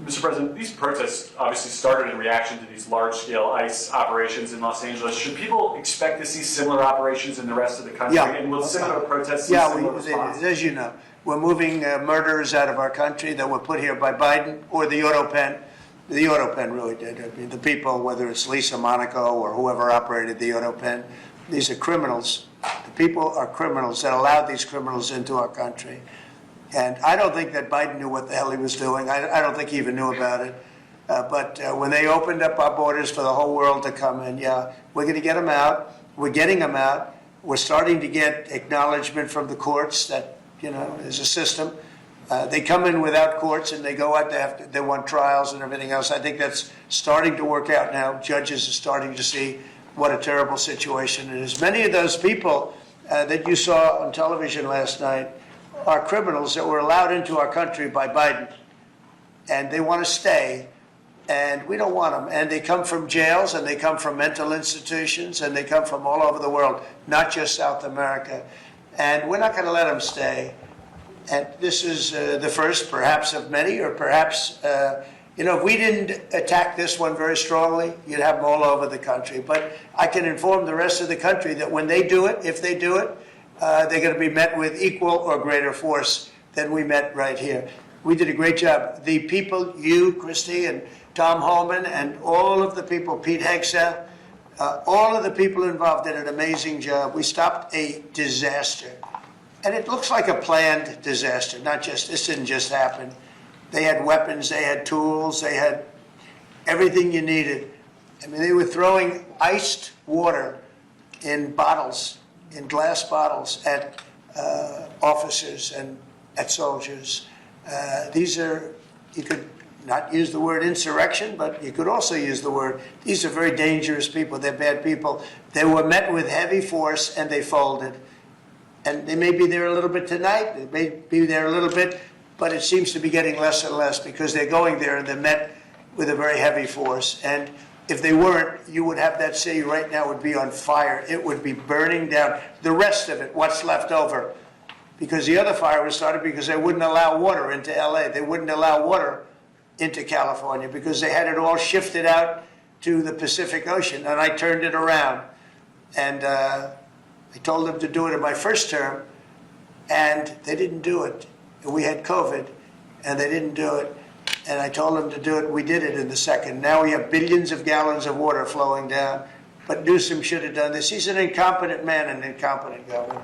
Mr. President, these protests obviously started in reaction to these large-scale ICE operations in Los Angeles. Should people expect to see similar operations in the rest of the country? Yeah. And will similar protests see similar response? As you know, we're moving murderers out of our country that were put here by Biden or the auto pen. The auto pen really did. I mean, the people, whether it's Lisa Monaco or whoever operated the auto pen, these are criminals. The people are criminals that allowed these criminals into our country. And I don't think that Biden knew what the hell he was doing. I don't think he even knew about it. But when they opened up our borders for the whole world to come in, yeah, we're going to get them out. We're getting them out. We're starting to get acknowledgement from the courts that, you know, there's a system. They come in without courts and they go out, they want trials and everything else. I think that's starting to work out now. Judges are starting to see what a terrible situation it is. Many of those people that you saw on television last night are criminals that were allowed into our country by Biden, and they want to stay, and we don't want them. And they come from jails, and they come from mental institutions, and they come from all over the world, not just South America. And we're not going to let them stay. And this is the first, perhaps, of many, or perhaps, you know, if we didn't attack this one very strongly, you'd have them all over the country. But I can inform the rest of the country that when they do it, if they do it, they're going to be met with equal or greater force than we met right here. We did a great job. The people, you, Christy, and Tom Holman, and all of the people, Pete Hegseth, all of the people involved did an amazing job. We stopped a disaster. And it looks like a planned disaster, not just, this didn't just happen. They had weapons, they had tools, they had everything you needed. I mean, they were throwing iced water in bottles, in glass bottles, at officers and at soldiers. These are, you could not use the word insurrection, but you could also use the word, these are very dangerous people, they're bad people. They were met with heavy force and they folded. And they may be there a little bit tonight, they may be there a little bit, but it seems to be getting less and less because they're going there and they're met with a very heavy force. And if they weren't, you would have that city right now would be on fire. It would be burning down. The rest of it, what's left over, because the other fire was started because they wouldn't allow water into LA. They wouldn't allow water into California because they had it all shifted out to the Pacific Ocean. And I turned it around. And I told them to do it in my first term, and they didn't do it. We had COVID, and they didn't do it. And I told them to do it. We did it in the second. Now we have billions of gallons of water flowing down. But Newsom should have done this. He's an incompetent man, an incompetent governor.